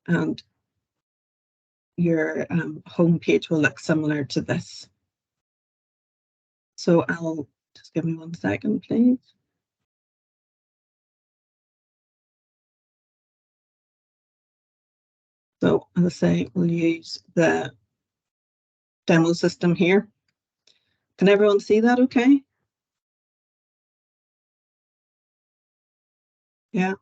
and your home page will look similar to this. So I'll just give me 1 second, please. So as I say, we'll use the demo system here. Can everyone see that okay? Yeah.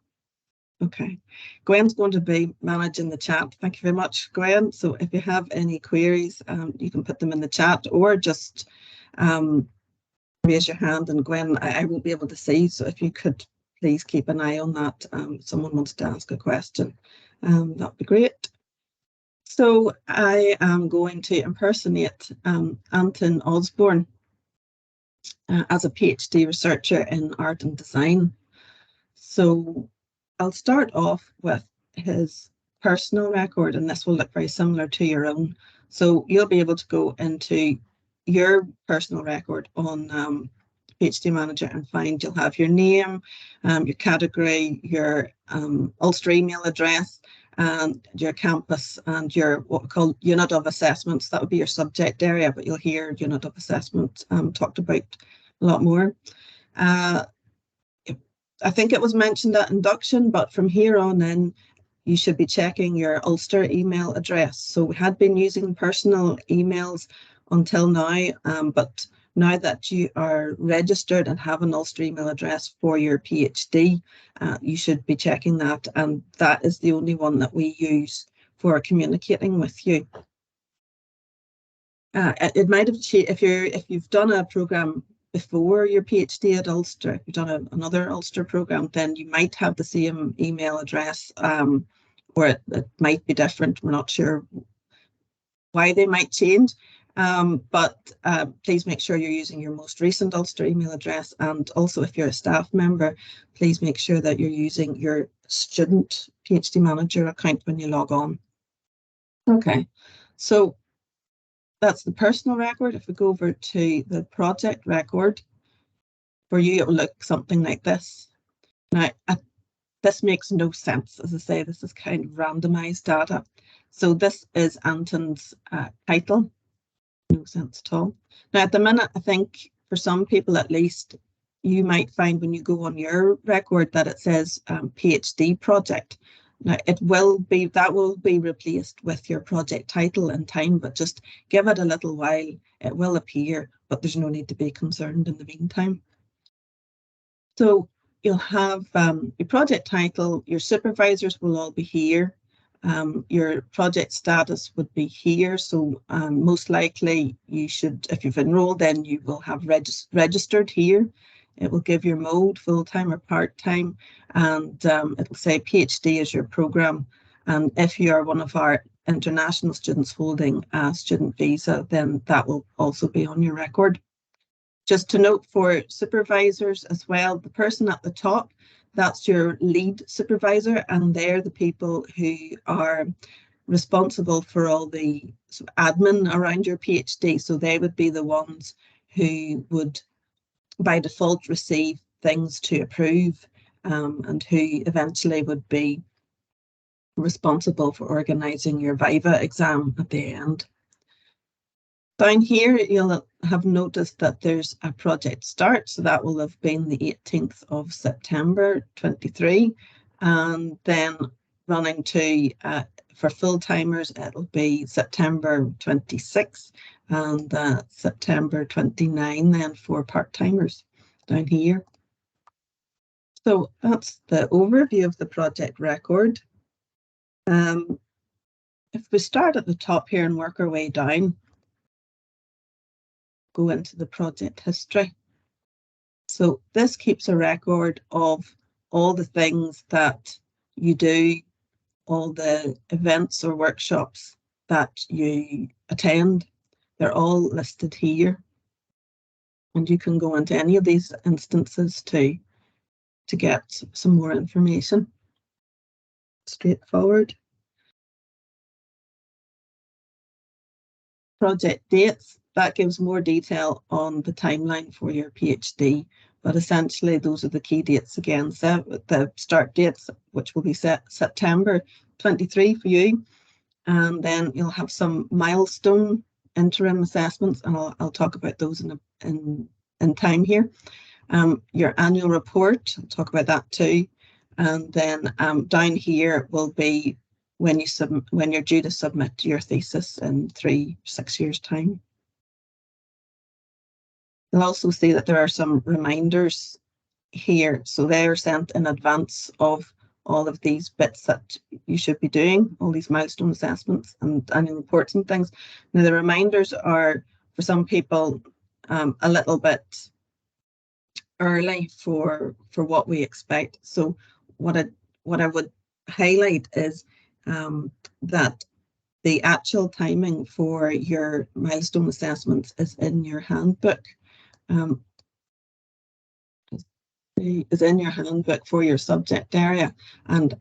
Okay. Gwen's going to be managing the chat. Thank you very much, Gwen. So if you have any queries, you can put them in the chat or just raise your hand, and Gwen, I won't be able to see. So if you could please keep an eye on that. Someone wants to ask a question. That'd be great. So I am going to impersonate Anton Osborne as a PhD researcher in art and design. So I'll start off with his personal record, and this will look very similar to your own. So you'll be able to go into your personal record on PhD Manager and find you'll have your name, your category, your Ulster email address, and your campus and your what we call unit of assessments. That would be your subject area, but you'll hear unit of assessment talked about a lot more. I think it was mentioned at induction, but from here on in, you should be checking your Ulster email address. So we had been using personal emails until now, but now that you are registered and have an Ulster email address for your PhD, you should be checking that, and that is the only one that we use for communicating with you. It might have changed if you've done a program before your PhD at Ulster. If you've done another Ulster program, then you might have the same email address, or it might be different. We're not sure why they might change, but please make sure you're using your most recent Ulster email address. And also, if you're a staff member, please make sure that you're using your student PhD Manager account when you log on. Okay, so that's the personal record. If we go over to the project record, for you, it will look something like this. Now, this makes no sense. As I say, this is kind of randomized data. So this is Anton's title. No sense at all. Now, at the minute, I think for some people at least, you might find when you go on your record that it says PhD project. Now, that will be replaced with your project title in time, but just give it a little while. It will appear, but there's no need to be concerned in the meantime. So you'll have your project title, your supervisors will all be here. Your project status would be here. So most likely you should, if you've enrolled, then you will have registered here. It will give your mode, full-time or part-time, and it'll say PhD is your program. And if you are one of our international students holding a student visa, then that will also be on your record. Just to note for supervisors as well, the person at the top, that's your lead supervisor, and they're the people who are responsible for all the sort of admin around your PhD. So they would be the ones who would by default receive things to approve, and who eventually would be responsible for organising your Viva exam at the end. Down here, you'll have noticed that there's a project start, so that will have been the 18th of September 23, and then running to, for full-timers, it'll be September 26, and September 29 then for part-timers down here. So that's the overview of the project record. If we start at the top here and work our way down, go into the project history. So this keeps a record of all the things that you do, all the events or workshops that you attend. They're all listed here. And you can go into any of these instances to get some more information. Straightforward. Project dates, that gives more detail on the timeline for your PhD, but essentially those are the key dates again. So the start dates, which will be September, 23 for you. And then you'll have some milestone interim assessments, and I'll talk about those in time here. Your annual report, I'll talk about that too. And then down here will be when you're due to submit your thesis in 6 years' time. You'll also see that there are some reminders here, so they're sent in advance of all of these bits that you should be doing, all these milestone assessments and annual reports and things. Now, the reminders are, for some people, a little bit early for what we expect. So what I would highlight is that the actual timing for your milestone assessments is in your handbook. Is in your handbook for your subject area, and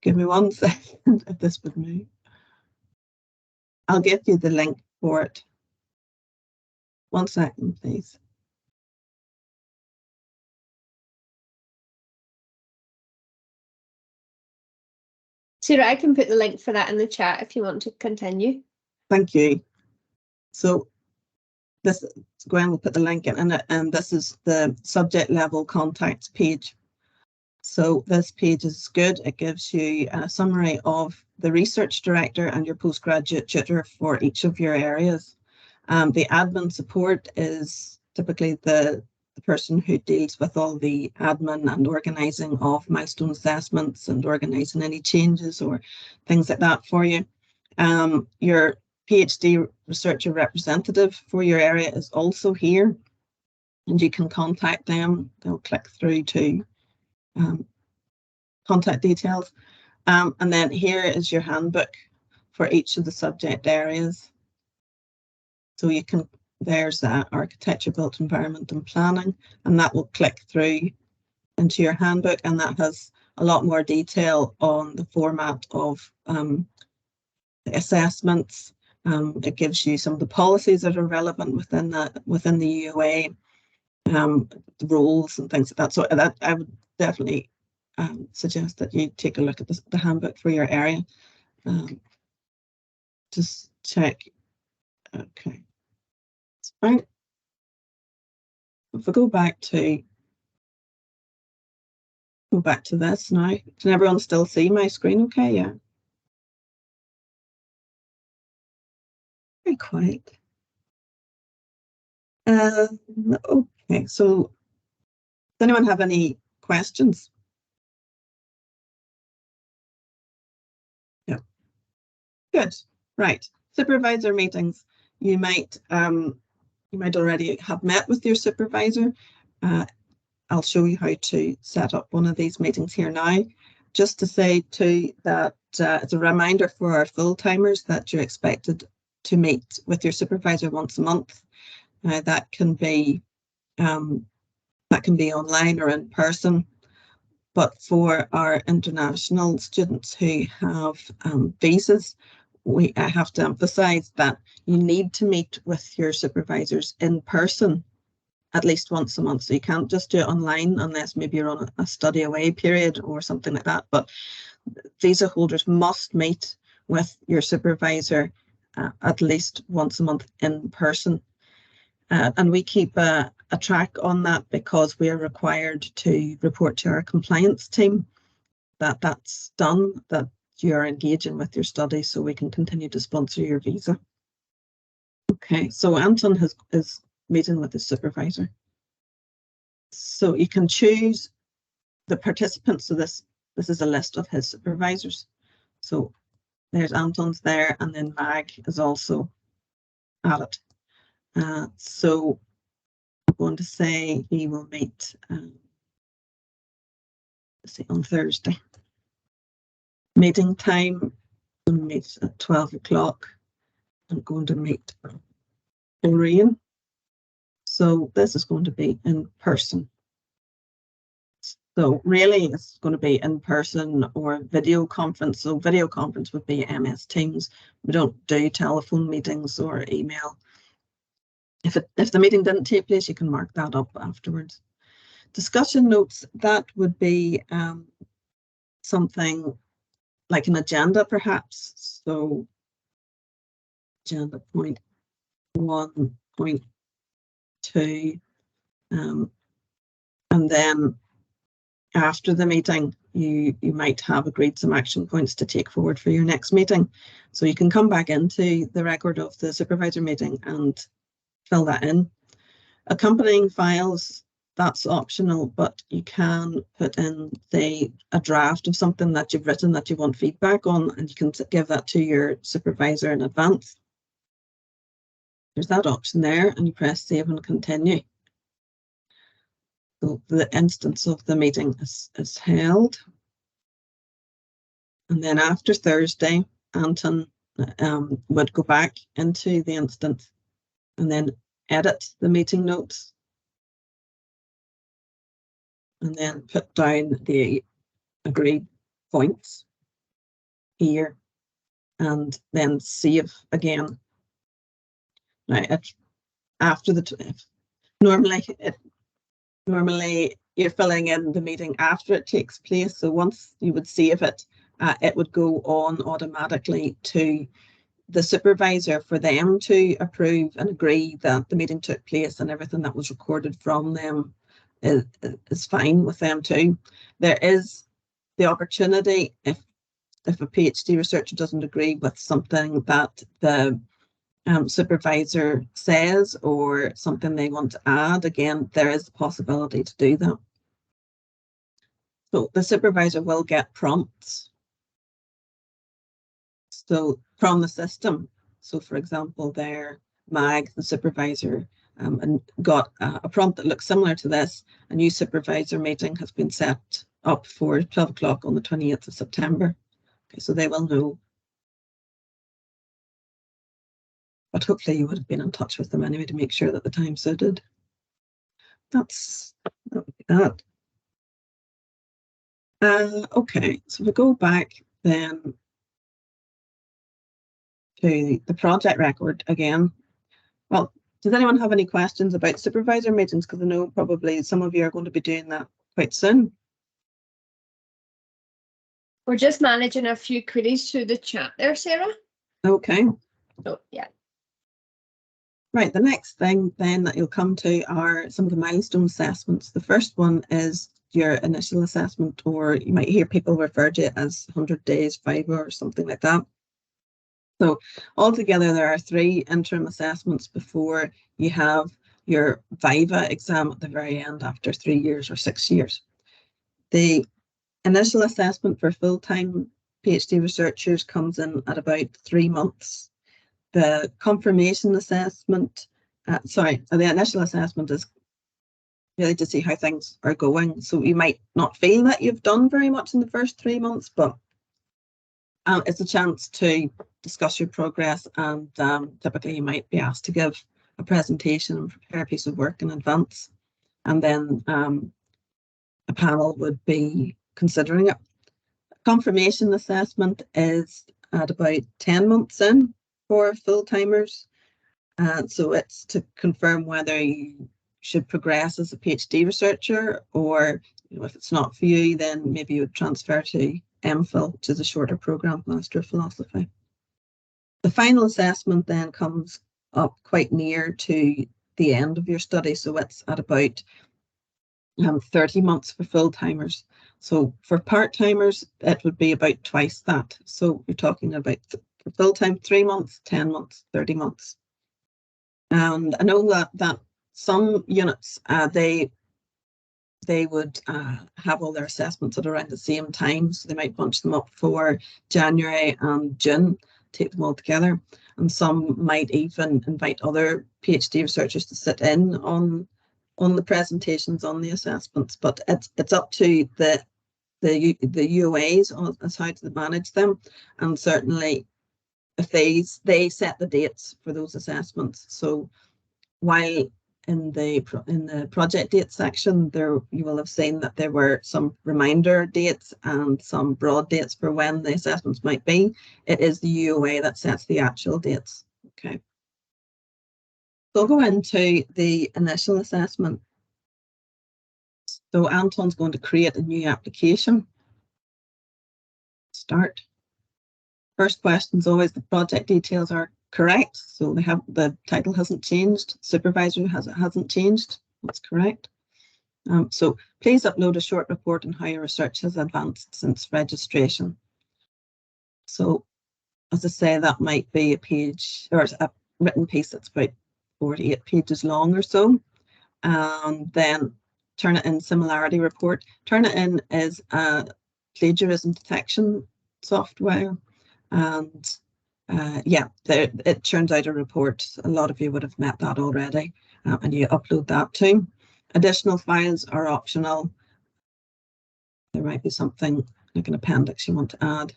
give me 1 second if this would move. I'll give you the link for it. 1 second, please. Sarah, I can put the link for that in the chat if you want to continue. Thank you. So Gwen will put the link in it, and this is the subject level contacts page. So this page is good. It gives you a summary of the research director and your postgraduate tutor for each of your areas. The admin support is typically the person who deals with all the admin and organising of milestone assessments and organising any changes or things like that for you. Your PhD researcher representative for your area is also here, and you can contact them. They'll click through to contact details. And then here is your handbook for each of the subject areas. So you can, there's architecture, built environment and planning, and that will click through into your handbook, and that has a lot more detail on the format of the assessments. It gives you some of the policies that are relevant within the UOA, the rules and things like that. So that I would definitely suggest that you take a look at the handbook for your area. Just check. Okay, that's fine. If we go back to this now, can everyone still see my screen? Okay, yeah. Very quiet. Okay, so does anyone have any questions? No. Good. Right. Supervisor meetings. You might already have met with your supervisor. I'll show you how to set up one of these meetings here now. Just to say too that it's a reminder for our full-timers that you're expected to meet with your supervisor once a month. That can be online or in person. But for our international students who have visas, I have to emphasize that you need to meet with your supervisors in person at least once a month. So you can't just do it online unless maybe you're on a study away period or something like that. But visa holders must meet with your supervisor at least once a month in person. And we keep a track on that because we are required to report to our compliance team that that's done, that you're engaging with your studies, so we can continue to sponsor your visa. Okay, so Anton is meeting with his supervisor. So you can choose the participants. So this is a list of his supervisors. So there's Anton's there, and then Mag is also added. So I'm going to say he will meet on Thursday. Meeting time, I'm going to meet at 12 o'clock. I'm going to meet Lorraine. So this is going to be in person. So really it's going to be in person or video conference. So video conference would be MS Teams. We don't do telephone meetings or email. If the meeting didn't take place, you can mark that up afterwards. Discussion notes, that would be something like an agenda perhaps. So agenda point 1, point 2, and then after the meeting, you might have agreed some action points to take forward for your next meeting. So you can come back into the record of the supervisor meeting and fill that in. Accompanying files, that's optional, but you can put in, say, a draft of something that you've written that you want feedback on, and you can give that to your supervisor in advance. There's that option there, and you press save and continue. So the instance of the meeting is held. And then after Thursday, Anton would go back into the instance and then edit the meeting notes and then put down the agreed points here and then save again. Now, after the normally you're filling in the meeting after it takes place. So once you would save it, it would go on automatically to the supervisor for them to approve and agree that the meeting took place and everything that was recorded from them is fine with them too. There is the opportunity, if a PhD researcher doesn't agree with something that the supervisor says or something they want to add, again, there is the possibility to do that. So the supervisor will get prompts. So from the system. So for example, there, Mag, the supervisor, and got a prompt that looks similar to this. A new supervisor meeting has been set up for 12 o'clock on the 28th of September. Okay, so they will know. But hopefully you would have been in touch with them anyway to make sure that the time suited. That would be that. Okay, so we go back then to the project record again. Well, does anyone have any questions about supervisor meetings? Because I know probably some of you are going to be doing that quite soon. We're just managing a few queries through the chat there, Sarah. Okay. Oh, yeah. Right, the next thing then that you'll come to are some of the milestone assessments. The first one is your initial assessment, or you might hear people refer to it as 100 days, 5 or something like that. So altogether, there are 3 interim assessments before you have your Viva exam at the very end after 3 years or 6 years. The initial assessment for full-time PhD researchers comes in at about 3 months. The confirmation assessment, the initial assessment is really to see how things are going. So you might not feel that you've done very much in the first 3 months, but it's a chance to discuss your progress, and typically you might be asked to give a presentation and prepare a piece of work in advance, and then a panel would be considering it. Confirmation assessment is at about 10 months in for full-timers. So it's to confirm whether you should progress as a PhD researcher, or if it's not for you, then maybe you would transfer to MPhil, which is a shorter program, Master of Philosophy. The final assessment then comes up quite near to the end of your study. So it's at about 30 months for full-timers. So for part-timers, it would be about twice that. So you're talking about for full-time 3 months, 10 months, 30 months. And I know that some units, they would have all their assessments at around the same time. So they might bunch them up for January and June, take them all together. And some might even invite other PhD researchers to sit in on the presentations on the assessments. But it's up to the UOAs as how to manage them. And certainly if they set the dates for those assessments. So while in the project date section, there you will have seen that there were some reminder dates and some broad dates for when the assessments might be. It is the UOA that sets the actual dates. Okay. So I'll go into the initial assessment. So Anton's going to create a new application. Start. First question is always the project details are correct. So the title hasn't changed. Supervisor hasn't changed. That's correct. So please upload a short report on how your research has advanced since registration. So as I say, that might be a page or a written piece that's about 48 pages long or so. And then Turnitin similarity report. Turnitin is a plagiarism detection software. And yeah, it turns out a report. A lot of you would have met that already, and you upload that too. Additional files are optional. There might be something like an appendix you want to add.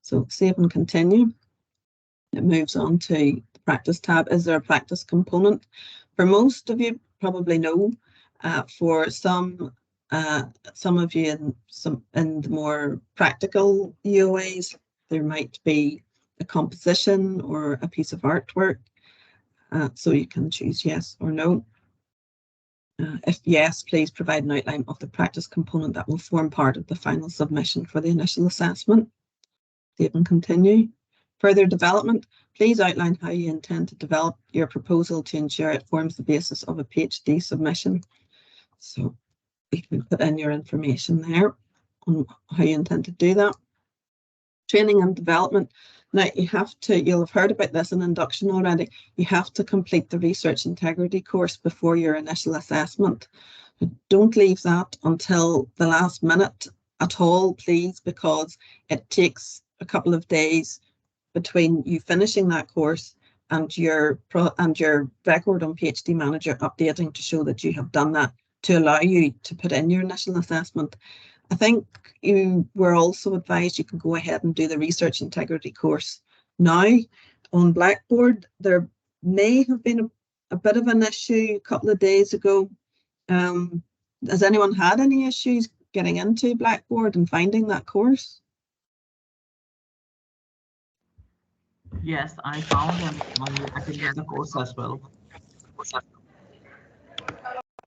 So save and continue. It moves on to the practice tab. Is there a practice component? For most of you, probably no. For some of you in the more practical UOAs, there might be a composition or a piece of artwork. So you can choose yes or no. If yes, please provide an outline of the practice component that will form part of the final submission for the initial assessment. Save and continue. Further development, please outline how you intend to develop your proposal to ensure it forms the basis of a PhD submission. So you can put in your information there on how you intend to do that. Training and development. Now you'll have heard about this in induction already. You have to complete the research integrity course before your initial assessment. Don't leave that until the last minute at all, please, because it takes a couple of days between you finishing that course and your record on PhD Manager updating to show that you have done that, to allow you to put in your initial assessment. I think you were also advised you can go ahead and do the research integrity course now. On Blackboard, there may have been a bit of an issue a couple of days ago. Has anyone had any issues getting into Blackboard and finding that course? Yes, I found and I can get the course as well.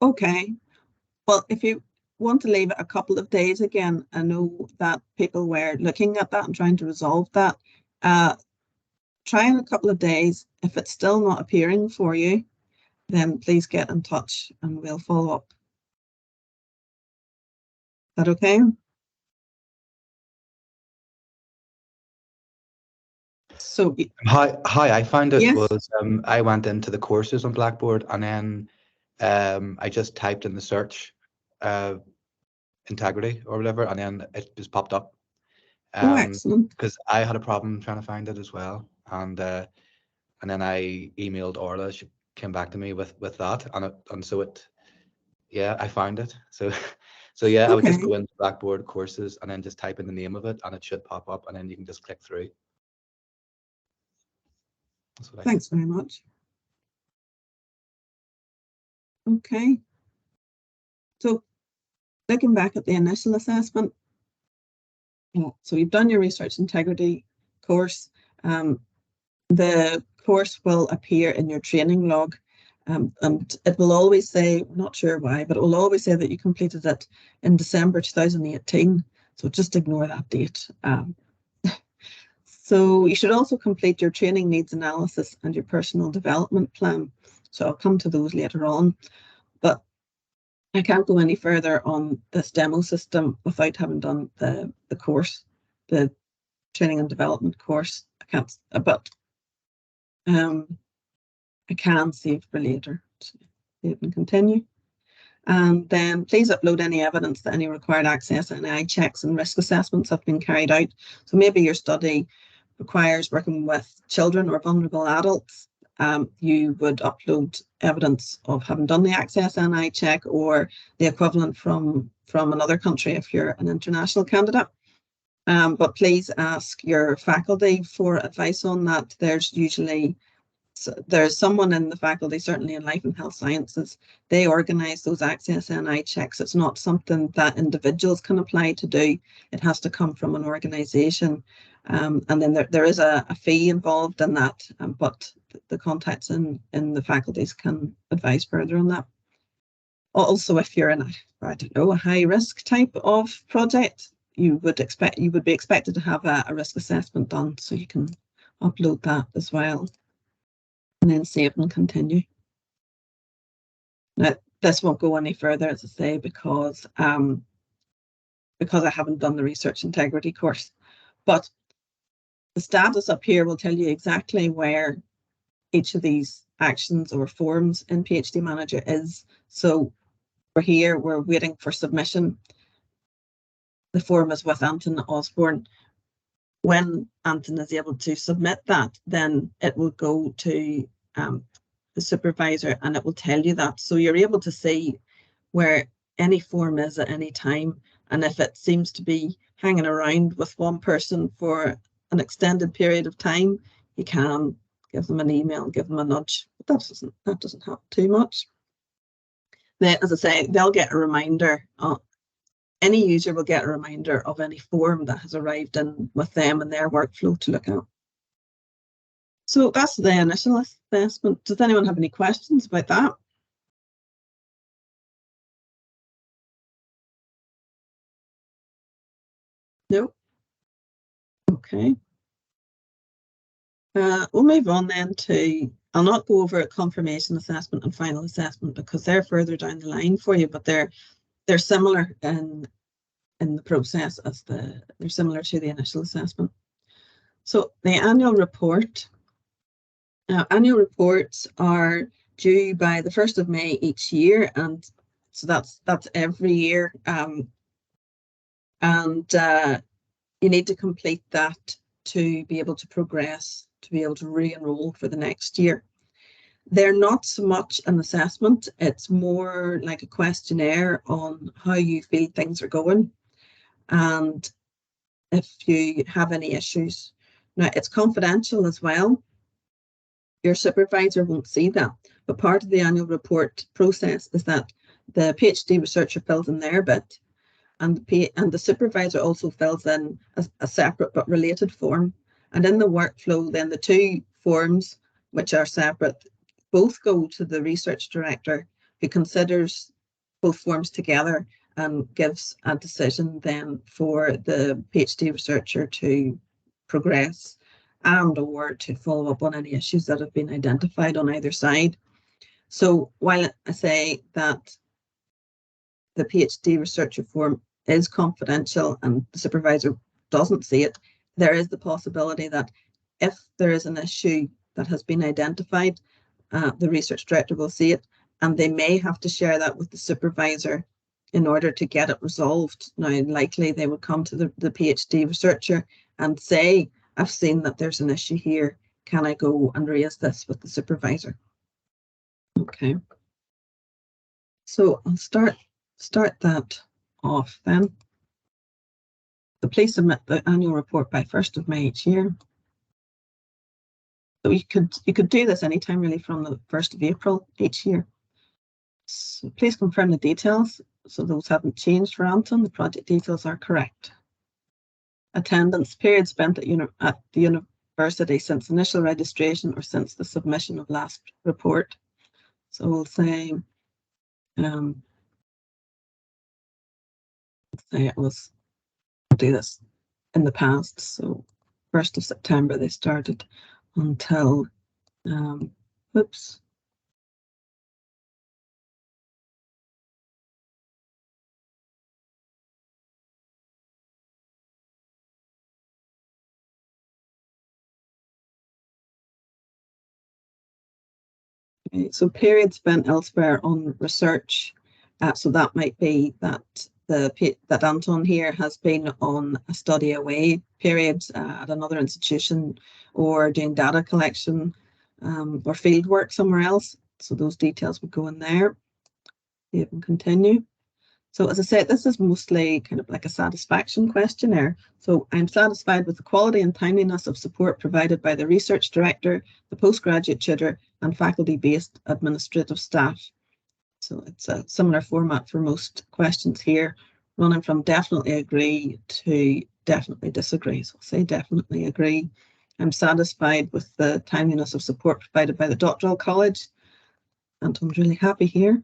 Okay. Well, if you want to leave it a couple of days again, I know that people were looking at that and trying to resolve that. Try in a couple of days. If it's still not appearing for you, then please get in touch and we'll follow up. Is that okay? So hi, I found it yes. was I went into the courses on Blackboard and then I just typed in the search integrity or whatever, and then it just popped up. Oh, excellent. Because I had a problem trying to find it as well, and then I emailed Orla. She came back to me with that, and so it, yeah, I found it. So yeah, okay. I would just go into Blackboard courses and then just type in the name of it, and it should pop up, and then you can just click through. Thanks very much. Okay. So looking back at the initial assessment, so you've done your research integrity course. The course will appear in your training log, and it will always say, not sure why, but it will always say that you completed it in December 2018. So just ignore that date. So you should also complete your training needs analysis and your personal development plan. So I'll come to those later on, but I can't go any further on this demo system without having done the course, the training and development course. I can't, but I can save for later. Save and continue. And then please upload any evidence that any required access and NI checks and risk assessments have been carried out. So maybe your study requires working with children or vulnerable adults. You would upload evidence of having done the access NI check or the equivalent from another country if you're an international candidate. But please ask your faculty for advice on that. There's someone in the faculty, certainly in Life and Health Sciences, they organise those access NI checks. It's not something that individuals can apply to do. It has to come from an organisation. And then there is a fee involved in that, but the contacts in the faculties can advise further on that. Also, if you're in a high risk type of project, you would be expected to have a risk assessment done, so you can upload that as well, and then save and continue. Now, this won't go any further, as I say, because I haven't done the research integrity course. But the status up here will tell you exactly where each of these actions or forms in PhD Manager is. So we're here, we're waiting for submission. The form is with Anton Osborne. When Anton is able to submit that, then it will go to the supervisor, and it will tell you that. So you're able to see where any form is at any time. And if it seems to be hanging around with one person for an extended period of time, you can give them an email, give them a nudge. But that doesn't happen too much. Then, as I say, they'll get a reminder. Any user will get a reminder of any form that has arrived in with them and their workflow to look at. So that's the initial assessment. Does anyone have any questions about that? No? Okay. We'll move on then to, I'll not go over confirmation assessment and final assessment because they're further down the line for you, but they're similar in the process as they're similar to the initial assessment. So the annual report. Annual reports are due by the 1st of May each year, and so that's every year. You need to complete that to be able to progress, to be able to re-enroll for the next year. They're not so much an assessment, it's more like a questionnaire on how you feel things are going and if you have any issues. Now, it's confidential as well. Your supervisor won't see that, but part of the annual report process is that the PhD researcher fills in their bit, and the supervisor also fills in a separate but related form. And in the workflow, then the two forms, which are separate, both go to the research director, who considers both forms together and gives a decision then for the PhD researcher to progress and or to follow up on any issues that have been identified on either side. So while I say that the PhD researcher form is confidential and the supervisor doesn't see it, there is the possibility that if there is an issue that has been identified, the research director will see it, and they may have to share that with the supervisor in order to get it resolved. Now, likely they will come to the PhD researcher and say, I've seen that there's an issue here. Can I go and raise this with the supervisor? Okay. So I'll start that off then. So please submit the annual report by 1st of May each year. So you could do this anytime really from the 1st of April each year. So please confirm the details. So those haven't changed for Anton. The project details are correct. Attendance period spent at the university since initial registration or since the submission of last report. So we'll say, it was, we'll do this in the past. So 1st of September they started until, oops. Okay, so period spent elsewhere on research. So that might be that that Anton here has been on a study away period at another institution or doing data collection or field work somewhere else. So those details would go in there. You can continue. So as I said, this is mostly kind of like a satisfaction questionnaire. So I'm satisfied with the quality and timeliness of support provided by the research director, the postgraduate tutor, and faculty-based administrative staff. So it's a similar format for most questions here, running from definitely agree to definitely disagree. So I'll say definitely agree. I'm satisfied with the timeliness of support provided by the doctoral college, and I'm really happy here.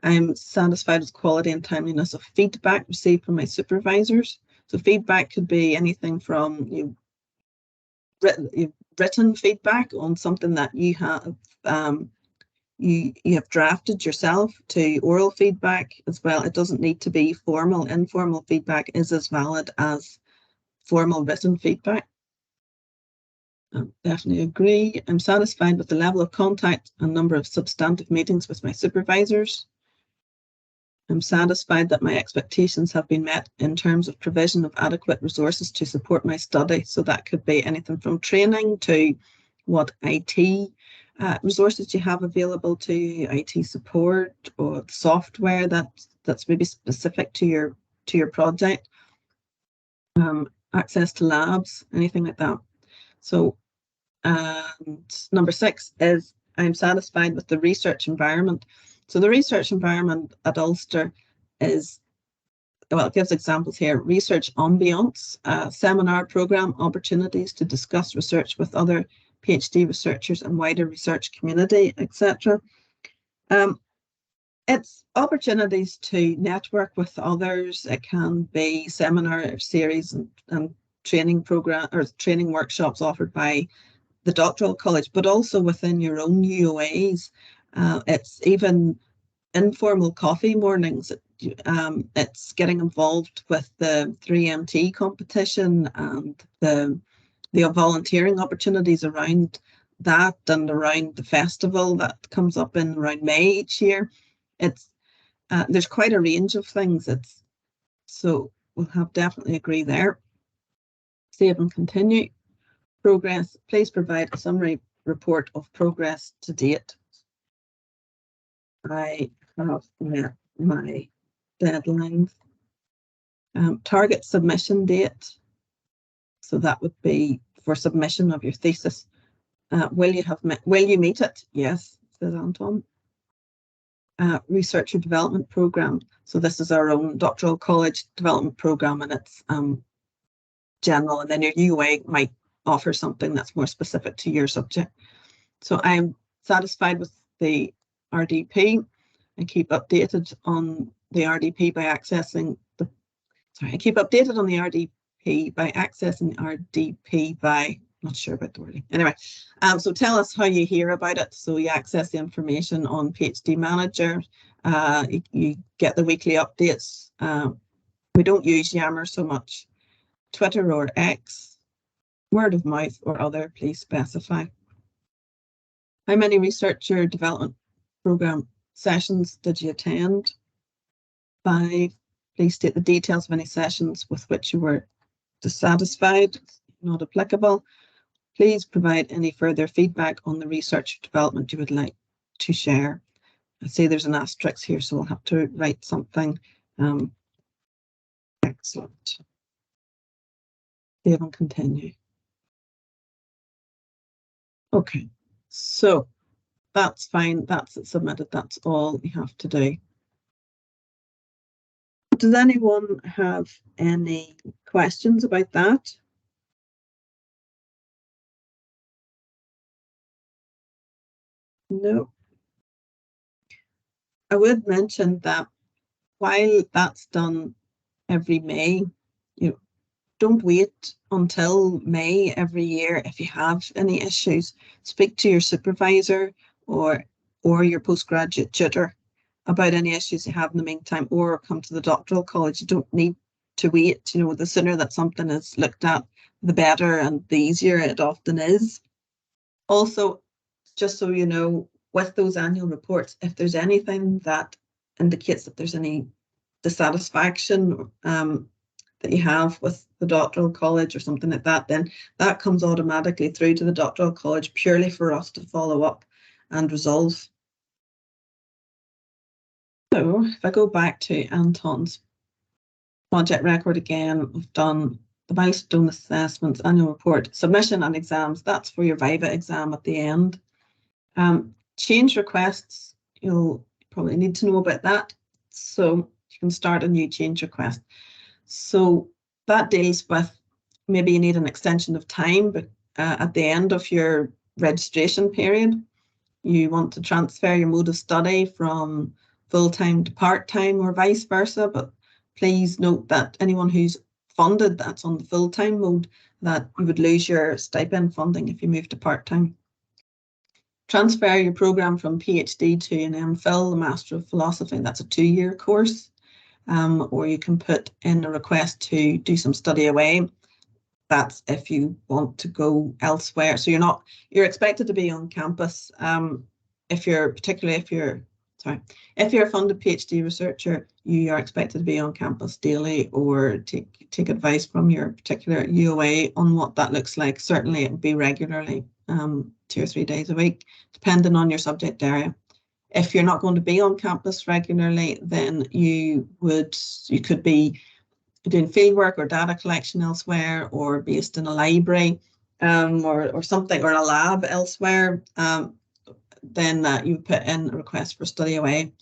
I'm satisfied with quality and timeliness of feedback received from my supervisors. So feedback could be anything from written feedback on something that you have you have drafted yourself, to oral feedback as well. It doesn't need to be formal. Informal feedback is as valid as formal written feedback. Definitely agree. I'm satisfied with the level of contact and number of substantive meetings with my supervisors. I'm satisfied that my expectations have been met in terms of provision of adequate resources to support my study. So that could be anything from training to what IT resources you have available to you, IT support or software that's maybe specific to your project, access to labs, anything like that. So, and number 6 is I'm satisfied with the research environment. So the research environment at Ulster is, well, it gives examples here: research ambience, seminar program opportunities to discuss research with other PhD researchers and wider research community, etc. It's opportunities to network with others. It can be seminar series and training program or training workshops offered by the doctoral college, but also within your own UOAs. It's even informal coffee mornings. It's getting involved with the 3MT competition and the volunteering opportunities around that, and around the festival that comes up in around May each year. It's there's quite a range of things. So we'll have definitely agree there. Save and continue. Progress. Please provide a summary report of progress to date. I have met my deadlines. Target submission date. So that would be for submission of your thesis. Will you meet it? Yes, says Anton. Researcher development program. So this is our own doctoral college development program, and it's general, and then your UA might offer something that's more specific to your subject. So I'm satisfied with the RDP and keep updated on the RDP by accessing the RDP by, not sure about the wording. Anyway, so tell us how you hear about it. So you access the information on PhD Manager. You get the weekly updates. We don't use Yammer so much. Twitter or X. Word of mouth or other, please specify. How many researcher development program sessions did you attend? 5. Please state the details of any sessions with which you were dissatisfied. Not applicable. Please provide any further feedback on the research development you would like to share. I see there's an asterisk here, so we'll have to write something. Excellent. Save and continue. Okay, so that's fine. That's it submitted. That's all you have to do. Does anyone have any questions about that? No. I would mention that while that's done every May, don't wait until May every year. If you have any issues, speak to your supervisor or your postgraduate tutor about any issues you have in the meantime, or come to the doctoral college. You don't need to wait. The sooner that something is looked at, the better, and the easier it often is. Also, just so you know, with those annual reports, if there's anything that indicates that there's any dissatisfaction that you have with the doctoral college or something like that, then that comes automatically through to the doctoral college purely for us to follow up and resolve. So if I go back to Anton's project record again, we've done the milestone assessments, annual report, submission and exams. That's for your Viva exam at the end. Change requests, you'll probably need to know about that. So you can start a new change request. So that deals with maybe you need an extension of time, but at the end of your registration period, you want to transfer your mode of study from full-time to part-time or vice versa. But please note that anyone who's funded, that's on the full-time mode, that you would lose your stipend funding if you move to part-time. Transfer your program from PhD to an MPhil, the Master of Philosophy. That's a 2-year course. Or you can put in a request to do some study away. That's if you want to go elsewhere. So you're expected to be on campus. If you're a funded PhD researcher, you are expected to be on campus daily or take advice from your particular UOA on what that looks like. Certainly it would be regularly, 2 or 3 days a week, depending on your subject area. If you're not going to be on campus regularly, then you could be doing fieldwork or data collection elsewhere, or based in a library, or something, or a lab elsewhere. Then you put in a request for study away.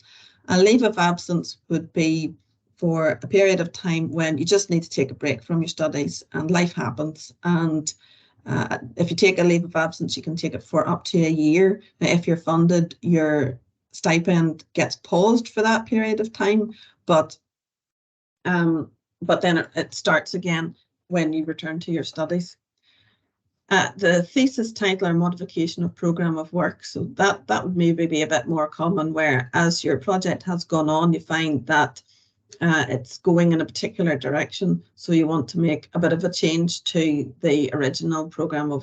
A leave of absence would be for a period of time when you just need to take a break from your studies and life happens. And if you take a leave of absence, you can take it for up to a year. Now, if you're funded, your stipend gets paused for that period of time, but then it starts again when you return to your studies. The thesis title or modification of program of work, so that would maybe be a bit more common, where as your project has gone on, you find that it's going in a particular direction, so you want to make a bit of a change to the original program or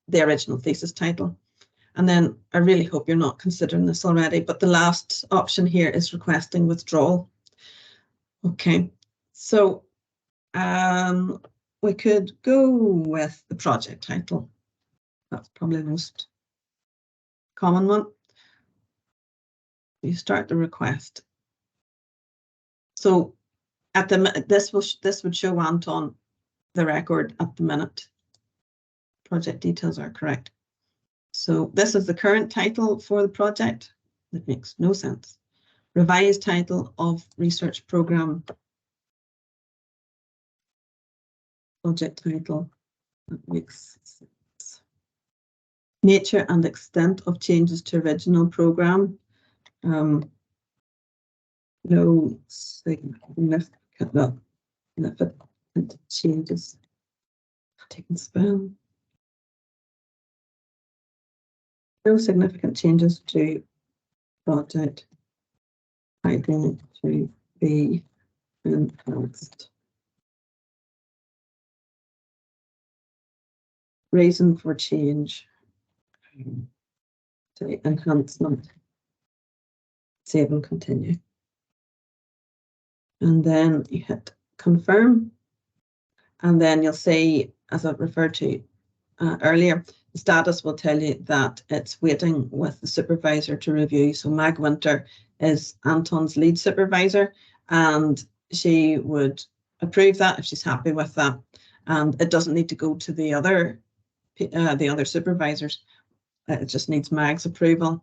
the original thesis title. And then I really hope you're not considering this already, but the last option here is requesting withdrawal. Okay, so we could go with the project title. That's probably the most common one. You start the request. So this would show Anton the record at the minute. Project details are correct. So this is the current title for the project. That makes no sense. Revised title of research program. Project title. That makes sense. Nature and extent of changes to original program. No significant changes. Taking spell. No significant changes to project title to be enhanced. Reason for change. To enhancement. Save and continue. And then you hit confirm. And then you'll see, as I referred to earlier, the status will tell you that it's waiting with the supervisor to review. So Mag Winter is Anton's lead supervisor, and she would approve that if she's happy with that. And it doesn't need to go to the other supervisors. It just needs Mag's approval.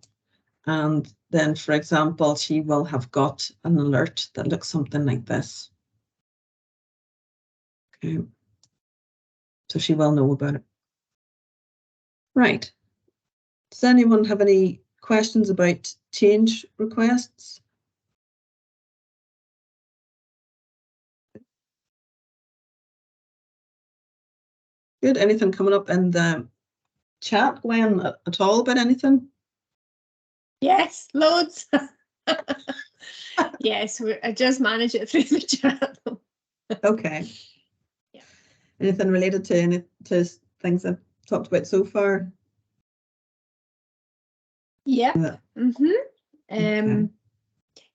And then, for example, she will have got an alert that looks something like this. Okay. So she will know about it. Right. Does anyone have any questions about change requests? Good. Anything coming up in the chat, Gwen, at all about anything? Yes, loads. Yes, I just manage it through the chat. Okay. Yeah. Anything related to things I've talked about so far? Yeah. Okay.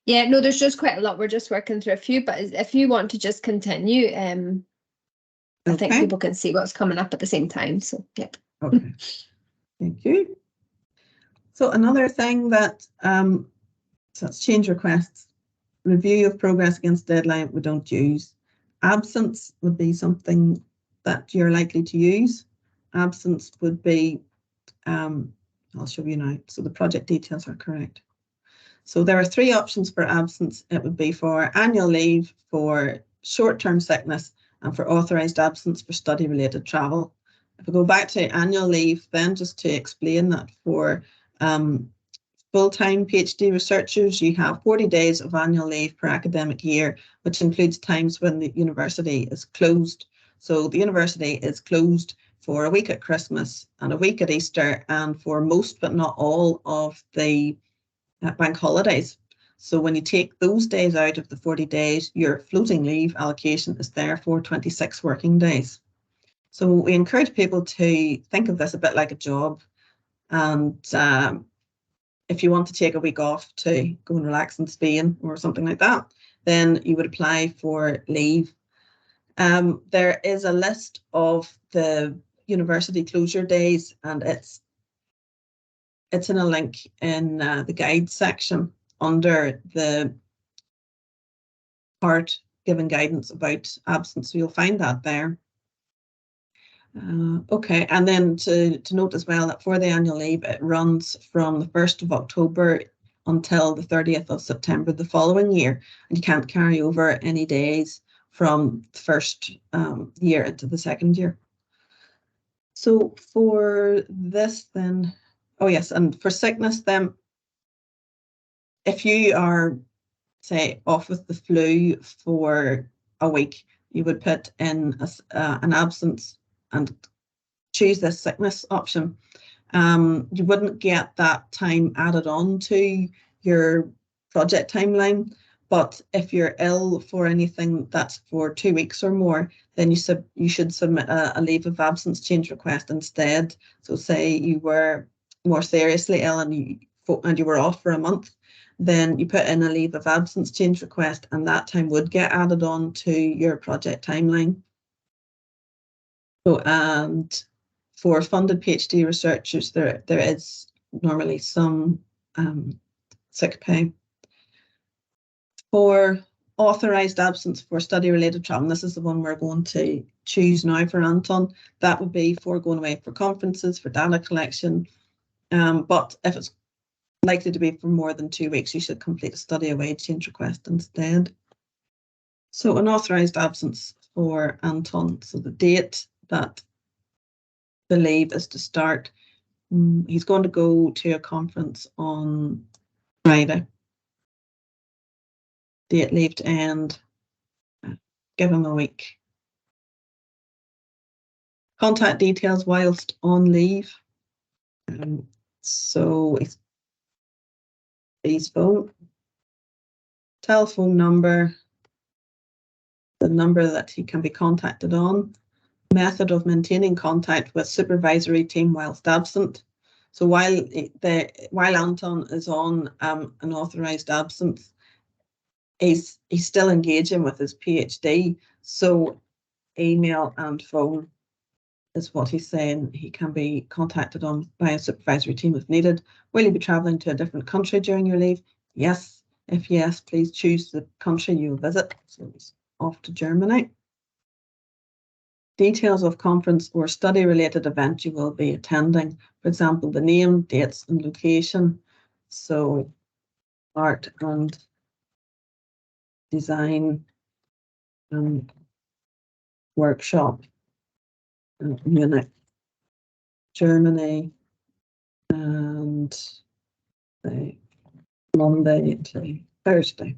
Yeah, no, there's just quite a lot. We're just working through a few, but if you want to just continue, I think people can see what's coming up at the same time. So, yeah. Okay. Thank you. So another thing that, so that's change requests, review of progress against deadline we don't use. Absence would be something that you're likely to use. Absence would be, I'll show you now. So the project details are correct. So there are 3 options for absence. It would be for annual leave, for short-term sickness, and for authorised absence for study-related travel. If we go back to annual leave, then just to explain that for full-time PhD researchers, you have 40 days of annual leave per academic year, which includes times when the university is closed. So the university is closed for a week at Christmas and a week at Easter, and for most but not all of the bank holidays. So when you take those days out of the 40 days, your floating leave allocation is there for 26 working days. So we encourage people to think of this a bit like a job. And if you want to take a week off to go and relax in Spain or something like that, then you would apply for leave. There is a list of the university closure days, and it's in a link in the guide section under the part giving guidance about absence. So you'll find that there. Okay, and then to note as well that for the annual leave, it runs from the 1st of October until the 30th of September the following year, and you can't carry over any days from the first year into the second year. So for this then, oh yes, and for sickness then, if you are, say, off with the flu for a week, you would put in an absence and choose this sickness option. You wouldn't get that time added on to your project timeline, but if you're ill for anything that's for 2 weeks or more, then you should submit a leave of absence change request instead. So say you were more seriously ill and you were off for a month, then you put in a leave of absence change request, and that time would get added on to your project timeline. So, and for funded PhD researchers, there is normally some sick pay. For authorised absence for study-related travel, and this is the one we're going to choose now for Anton, that would be for going away for conferences, for data collection, but if it's likely to be for more than 2 weeks, you should complete a study away change request instead. So an authorised absence for Anton, so the date that the leave is to start, he's going to go to a conference on Friday. Date leave to end, give him a week. Contact details whilst on leave. So his phone, telephone number, the number that he can be contacted on, method of maintaining contact with supervisory team whilst absent. So while Anton is on an authorised absence, he's still engaging with his PhD. So email and phone is what he's saying. He can be contacted on by a supervisory team if needed. Will you be travelling to a different country during your leave? Yes. If yes, please choose the country you'll visit. So he's off to Germany. Details of conference or study-related event you will be attending. For example, the name, dates, and location. So art and design workshop in Munich, Germany, and Monday to Thursday.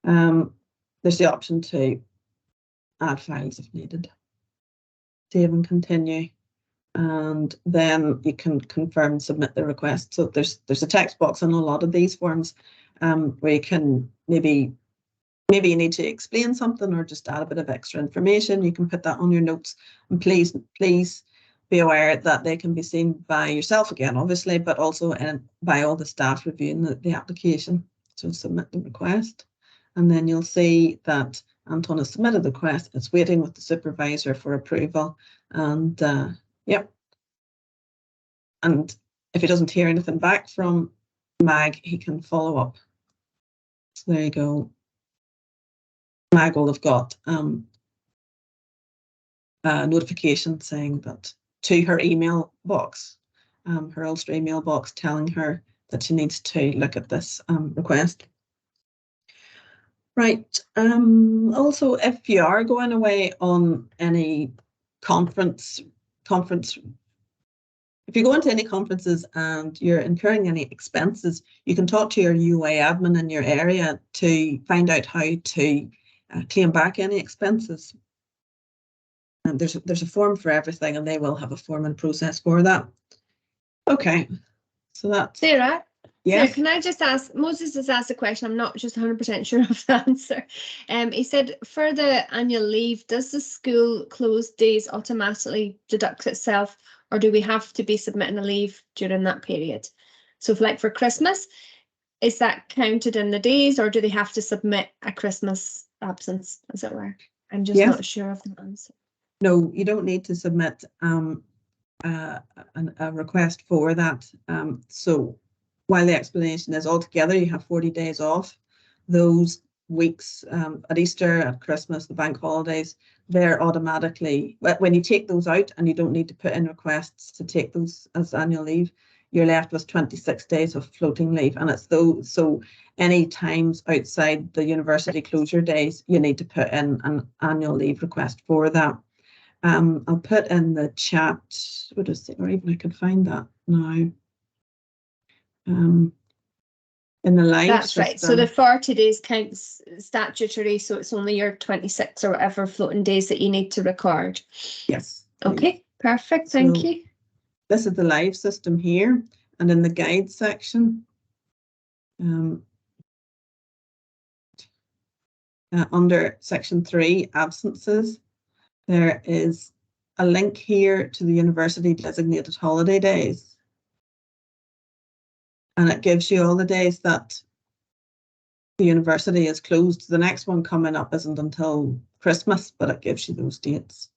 There's the option to add files if needed. Save and continue, and then you can confirm and submit the request. So there's a text box on a lot of these forms where you can maybe you need to explain something or just add a bit of extra information. You can put that on your notes, and please be aware that they can be seen by yourself again, obviously, but also by all the staff reviewing the application. So submit the request, and then you'll see that Anton has submitted the request. It's waiting with the supervisor for approval, and yep. And if he doesn't hear anything back from MAG, he can follow up. So there you go. MAG will have got a notification saying that to her email box, her Ulster email box, telling her that she needs to look at this request. Right. Also, if you are going away on any conference if you go into any conferences and you're incurring any expenses, you can talk to your UA admin in your area to find out how to claim back any expenses. And there's a form for everything, and they will have a form and process for that. Okay, so that's Sarah. yes. Sarah, can I just ask? Moses has asked a question. I'm not just 100% sure of the answer. He said, for the annual leave, does the school closed days automatically deduct itself, or do we have to be submitting a leave during that period? So, for Christmas, is that counted in the days, or do they have to submit a Christmas absence, as it were? I'm just not sure of the answer. No, you don't need to submit a request for that. So while the explanation is altogether you have 40 days off, those weeks at Easter, at Christmas, the bank holidays, they're automatically, when you take those out and you don't need to put in requests to take those as annual leave, you're left with 26 days of floating leave. And it's those, so any times outside the university closure days, you need to put in an annual leave request for that. I'll put in the chat, what is it, or even I can find that now. In the live That's system. right. So the 40 days counts statutory, so it's only your 26 or whatever floating days that you need to record. Yes. Okay, perfect. Thank you. This is the live system here, and in the guide section, under section 3, absences, there is a link here to the university designated holiday days. And it gives you all the days that the university is closed. The next one coming up isn't until Christmas, but it gives you those dates.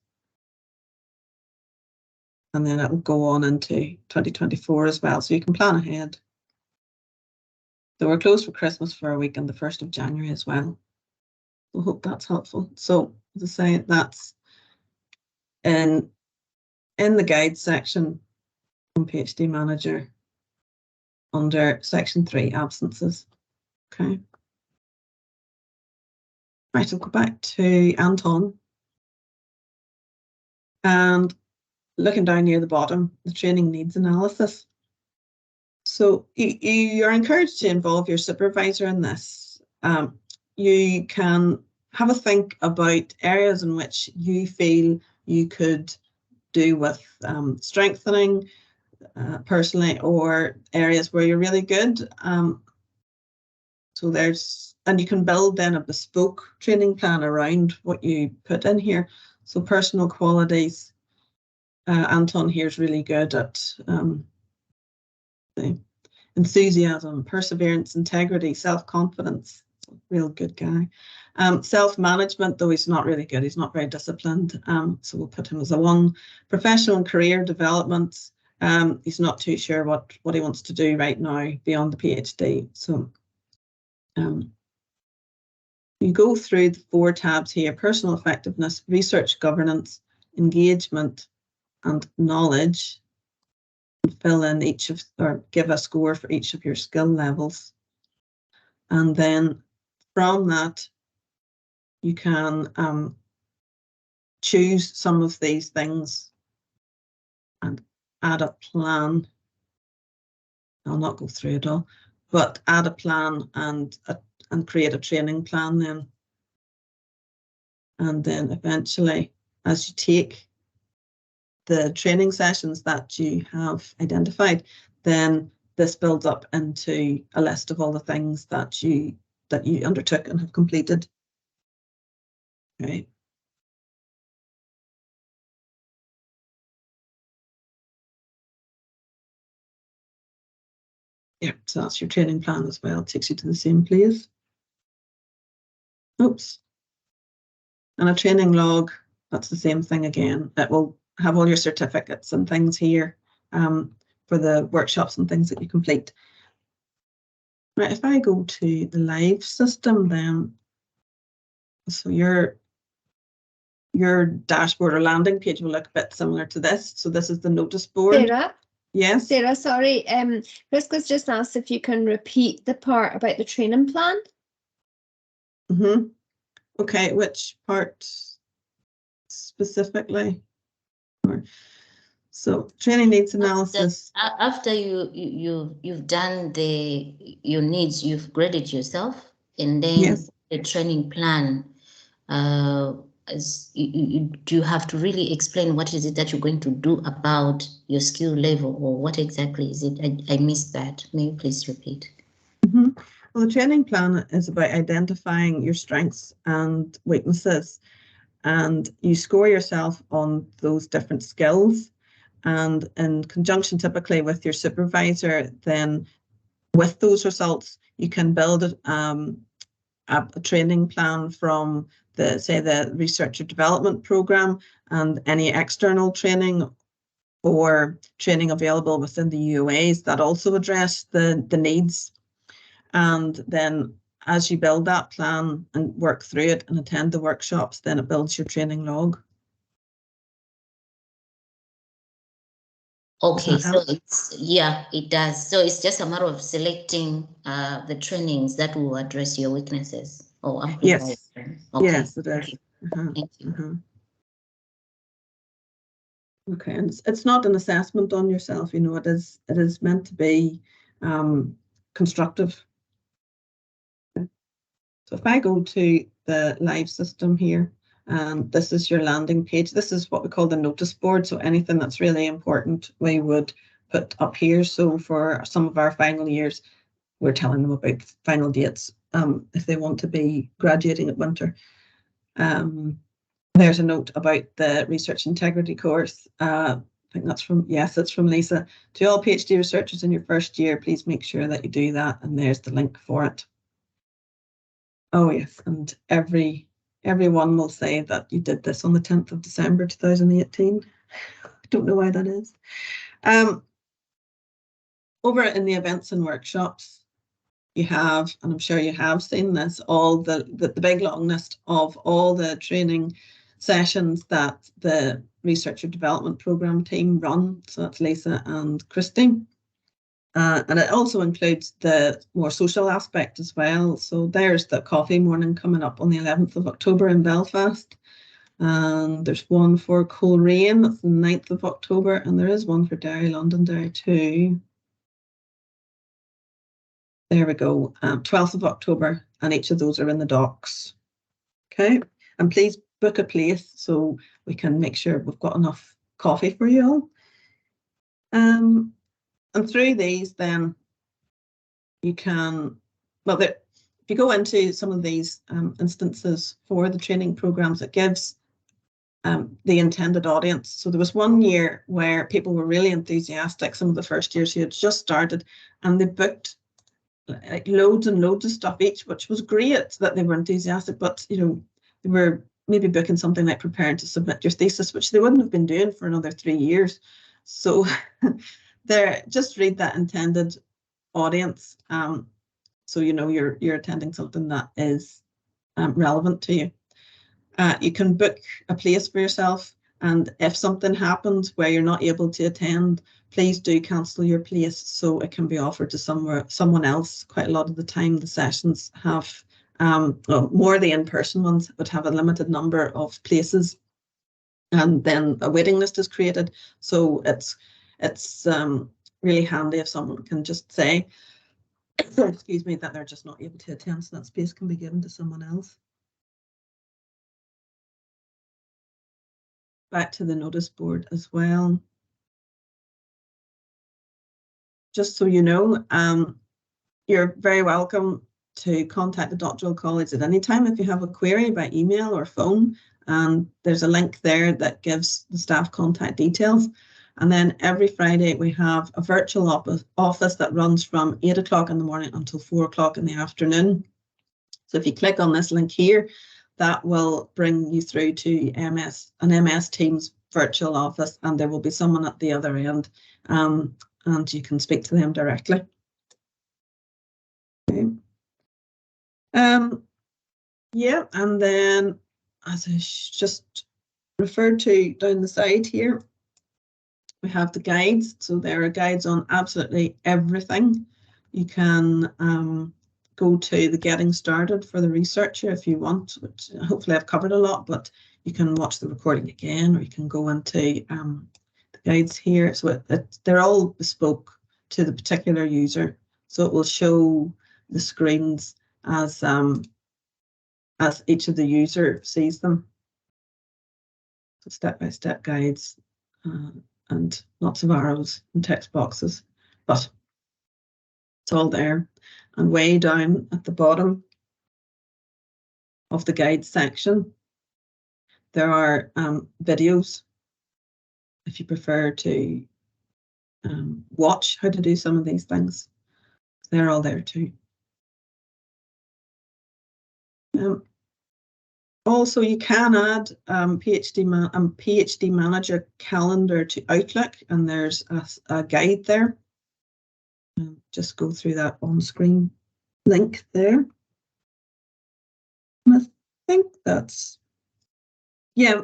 And then it will go on into 2024 as well, so you can plan ahead. So we're closed for Christmas for a week on the 1st of January as well. I hope that's helpful. So as I say, that's in the guide section on PhD Manager under section 3, absences. Okay. Right, I'll go back to Anton. And looking down near the bottom, the training needs analysis. So you're encouraged to involve your supervisor in this. You can have a think about areas in which you feel you could do with strengthening personally, or areas where you're really good. So and you can build then a bespoke training plan around what you put in here. So personal qualities, Anton here is really good at the enthusiasm, perseverance, integrity, self-confidence. Real good guy. Self-management, though he's not really good, he's not very disciplined. So we'll put him as a 1. Professional and career development, he's not too sure what he wants to do right now beyond the PhD. So you go through the 4 tabs here: personal effectiveness, research governance, engagement, and knowledge. And fill in or give a score for each of your skill levels. And then from that, you can choose some of these things and add a plan. I'll not go through it all, but add a plan and create a training plan then. And then eventually, as you take the training sessions that you have identified, then this builds up into a list of all the things that you undertook and have completed. Okay. Yeah, so that's your training plan as well. It takes you to the same place. Oops. And a training log, that's the same thing again. It will have all your certificates and things here for the workshops and things that you complete. Right, if I go to the live system then, so your dashboard or landing page will look a bit similar to this. So this is the notice board. Sarah? Yes? Sarah, sorry. Prisca's just asked if you can repeat the part about the training plan. Mm-hmm. Okay, which part specifically? So training needs analysis. After you've done your needs, you've graded yourself, and then Yes. the training plan. Do you have to really explain what is it that you're going to do about your skill level, or what exactly is it? I missed that. May you please repeat? Mm-hmm. Well, the training plan is about identifying your strengths and weaknesses, and you score yourself on those different skills. And in conjunction typically with your supervisor, then with those results, you can build a training plan from the research or development program, and any external training or training available within the UAs that also address the needs. And then as you build that plan and work through it and attend the workshops, then it builds your training log. Okay, so it does. So it's just a matter of selecting the trainings that will address your weaknesses or amplify. Yes. Okay. Yes, it is. Thank you. Okay, and it's not an assessment on yourself, it is meant to be constructive. Okay. So if I go to the live system here, and this is your landing page, this is what we call the notice board. So anything that's really important, we would put up here. So for some of our final years, we're telling them about final dates if they want to be graduating at winter. There's a note about the research integrity course. I think that's it's from Lisa. To all PhD researchers in your first year, please make sure that you do that. And there's the link for it. Oh yes, and everyone will say that you did this on the 10th of December 2018. I don't know why that is. Over in the events and workshops, you have, and I'm sure you have seen this, all the big long list of all the training sessions that the research and development program team run. So that's Lisa and Christine. And it also includes the more social aspect as well. So there's the coffee morning coming up on the 11th of October in Belfast. And there's one for Coleraine, that's the 9th of October. And there is one for Derry, Londonderry too. There we go, 12th of October. And each of those are in the docks. Okay, and please book a place so we can make sure we've got enough coffee for you all. And through these, then you can, well, if you go into some of these instances for the training programs, it gives the intended audience. So there was one year where people were really enthusiastic, some of the first years who had just started, and they booked like loads and loads of stuff each, which was great that they were enthusiastic, but they were maybe booking something like preparing to submit your thesis, which they wouldn't have been doing for another 3 years. So there, just read that intended audience. So you're attending something that is relevant to you. You can book a place for yourself, and if something happens where you're not able to attend, please do cancel your place so it can be offered to someone else. Quite a lot of the time the sessions have more the in-person ones would have a limited number of places, and then a waiting list is created. So it's really handy if someone can just say, excuse me, that they're just not able to attend, so that space can be given to someone else. Back to the notice board as well. Just so you know, you're very welcome to contact the Doctoral College at any time if you have a query by email or phone. And there's a link there that gives the staff contact details. And then every Friday we have a virtual office that runs from 8 o'clock in the morning until 4 o'clock in the afternoon. So if you click on this link here, that will bring you through to an MS Teams virtual office, and there will be someone at the other end, and you can speak to them directly. Okay. Yeah, and then as I just referred to down the side here, we have the guides. So there are guides on absolutely everything. You can go to the Getting Started for the researcher if you want, which hopefully I've covered a lot, but you can watch the recording again, or you can go into the guides here. So they're all bespoke to the particular user. So it will show the screens as each of the user sees them. So step-by-step guides and lots of arrows and text boxes, but it's all there. And way down at the bottom of the guide section, there are videos if you prefer to watch how to do some of these things. They're all there too. Also, you can add PhD Manager calendar to Outlook, and there's a guide there. Just go through that on-screen link there. And I think that's, yeah,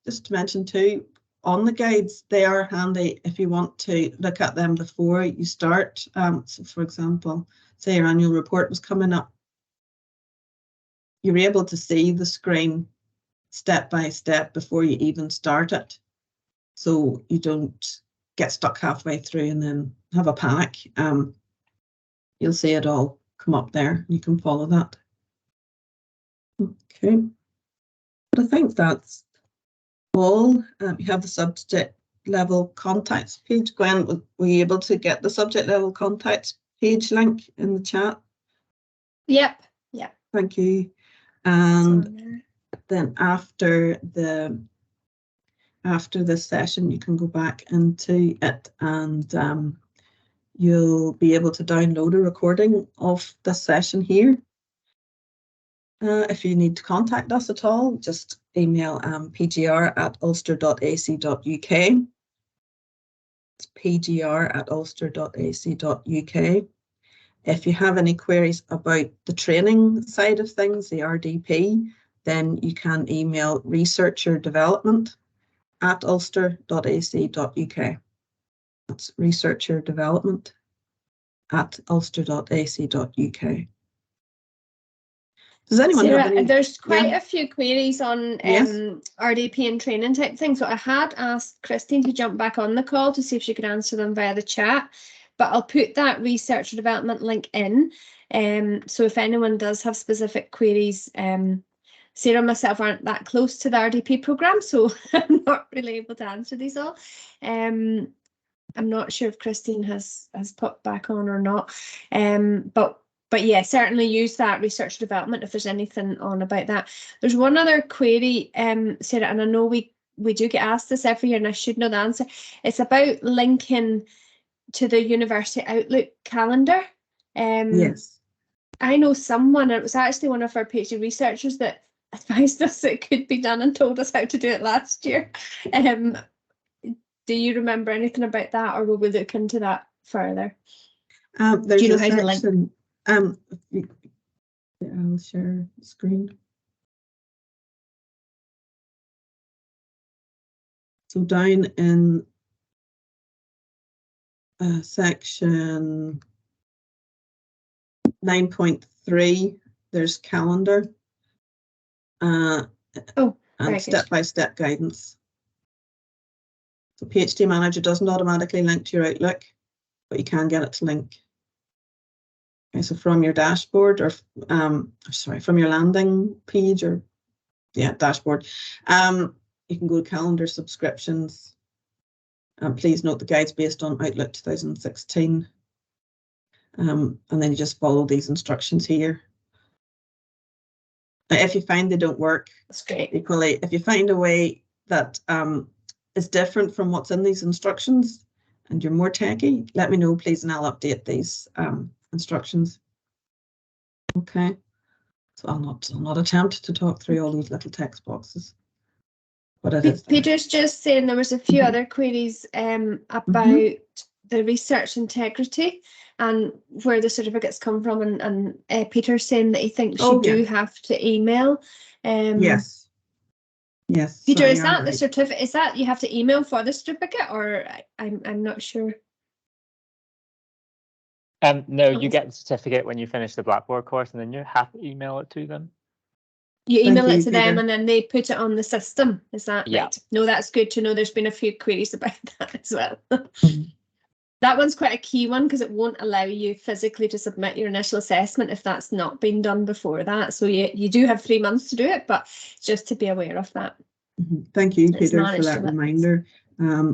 just to mention too, on the guides, they are handy if you want to look at them before you start. So for example, say your annual report was coming up, you're able to see the screen step by step before you even start it. So you don't get stuck halfway through and then have a panic. You'll see it all come up there. You can follow that. Okay. But I think that's all. You have the subject level contacts page. Gwen, were you able to get the subject level contacts page link in the chat? Yep. Yep. Thank you. And then after this session, you can go back into it and you'll be able to download a recording of this session here. If you need to contact us at all, just email pgr@ulster.ac.uk. It's pgr@ulster.ac.uk. If you have any queries about the training side of things, the RDP, then you can email researcherdevelopment@ulster.ac.uk. That's researcherdevelopment@ulster.ac.uk. Does anyone Sarah, have any? There's quite a few queries on RDP and training type things. So I had asked Christine to jump back on the call to see if she could answer them via the chat, but I'll put that research development link in. So if anyone does have specific queries, Sarah and myself aren't that close to the RDP programme, so I'm not really able to answer these all. I'm not sure if Christine has popped back on or not, but yeah, certainly use that research development if there's anything on about that. There's one other query, Sarah, and I know we do get asked this every year and I should know the answer. It's about linking to the University Outlook calendar. Yes. I know someone, it was actually one of our PhD researchers that advised us it could be done and told us how to do it last year. Do you remember anything about that, or will we look into that further? There's do you know a how to link? section, I'll share the screen. So down in section 9.3, there's calendar and step-by-step guidance. So PhD Manager doesn't automatically link to your Outlook, but you can get it to link. Okay, so from your dashboard, or from your landing page, or dashboard, you can go to calendar subscriptions. Please note the guide's based on Outlook 2016. And then you just follow these instructions here. Now, if you find they don't work, that's great. Equally, if you find a way that is different from what's in these instructions and you're more techy, let me know, please, and I'll update these instructions. Okay, so I'll not attempt to talk through all those little text boxes. But it is there. Peter's just saying there was a few other queries about the research integrity and where the certificates come from, and Peter's saying that he thinks you do have to email. Yes. Peter, is that the certificate? Is that you have to email for the certificate, or I'm not sure. No, you get the certificate when you finish the Blackboard course, and then you have to email it to them. You Thank email you, it to them Peter. and then they put it on the system. Is that Yeah. right? No, that's good to know. There's been a few queries about that as well. Mhm. That one's quite a key one because it won't allow you physically to submit your initial assessment if that's not been done before that. So you do have 3 months to do it, but just to be aware of that. Thank you, It's Peter, for managed that to let- reminder.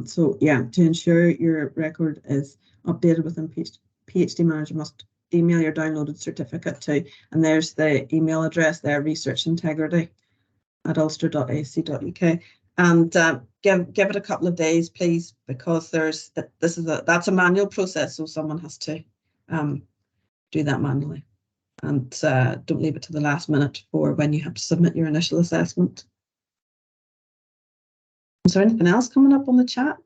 So yeah, to ensure your record is updated within PhD Manager must email your downloaded certificate to, and there's the email address there, researchintegrity@ulster.ac.uk. And give it a couple of days, please, because that's a manual process, so someone has to do that manually. And don't leave it to the last minute for when you have to submit your initial assessment. Is there anything else coming up on the chat?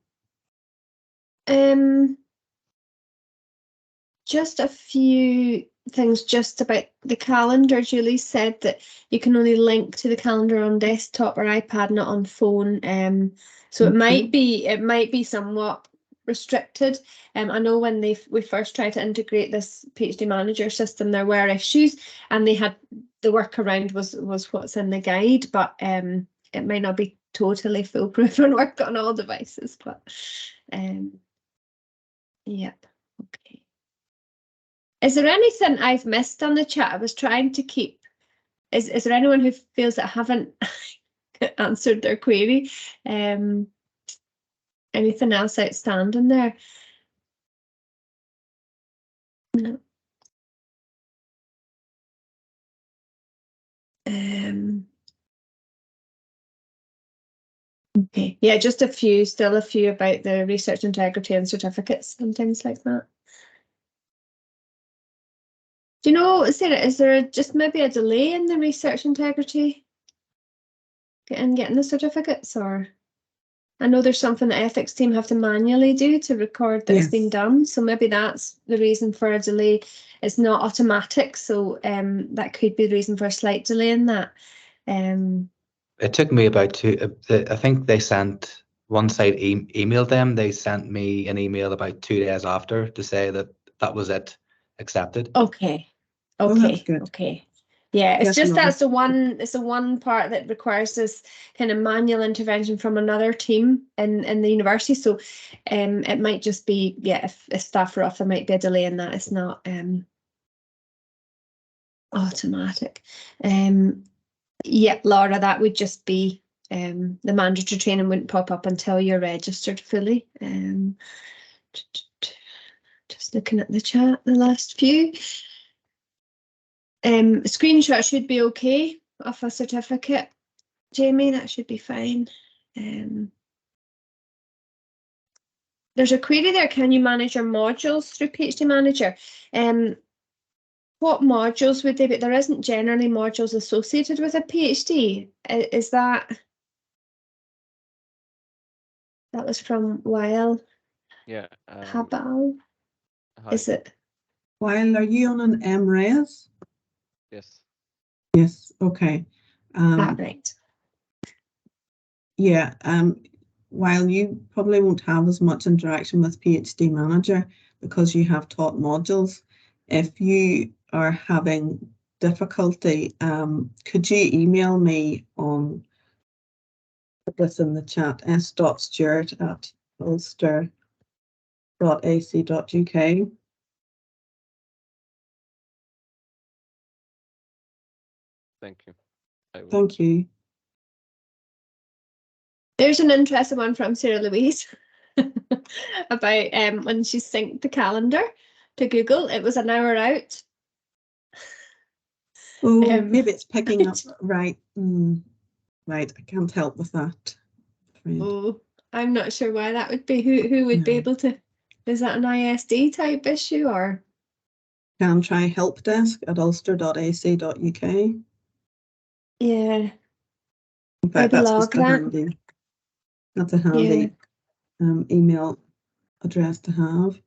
Just a few things just about the calendar. Julie said that you can only link to the calendar on desktop or iPad, not on phone. So it might be somewhat restricted. I know when we first tried to integrate this PhD Manager system, there were issues, and they had the workaround was what's in the guide, but it might not be totally foolproof and work on all devices. But yep, okay. Is there anything I've missed on the chat? I was trying to keep. Is there anyone who feels that I haven't answered their query? Anything else outstanding there? No. Okay. Yeah, just still a few about the research integrity and certificates and things like that. Do you know, Sarah, is there just maybe a delay in the research integrity getting the certificates, or? I know there's something the ethics team have to manually do to record that it's been done. So maybe that's the reason for a delay. It's not automatic. So that could be the reason for a slight delay in that. It took me about I think they sent, once I emailed them, they sent me an email about 2 days after to say that was it, accepted. Okay. Oh, that's good. Okay. Yeah, it's Yes, just another- it's the one part that requires this kind of manual intervention from another team in the university. So it might just be, yeah, if staff are off, there might be a delay in that. It's not automatic. Yeah, Laura, that would just be the mandatory training wouldn't pop up until you're registered fully. Just looking at the chat, the last few. Screenshot should be okay of a certificate, Jamie, that should be fine. There's a query there, can you manage your modules through PhD Manager? What modules would they be? There isn't generally modules associated with a PhD. Is that was from Weil Yeah. Habal? Hi. Is it? While are you on an MRes? Yes. Yes, okay. Right. Yeah, while you probably won't have as much interaction with PhD Manager because you have taught modules, if you are having difficulty, could you email me on, put this in the chat, s.stewart@ulster.ac.uk. Thank you. I will. Thank you. There's an interesting one from Sarah Louise about when she synced the calendar to Google, it was an hour out. Oh, maybe it's picking up, right. Right, I can't help with that. Oh, I'm not sure why that would be. Who would be able to? Is that an ISD type issue or? Can try helpdesk@ulster.ac.uk. Yeah. In fact, Maybe that's log just a that. handy. That's a handy email address to have.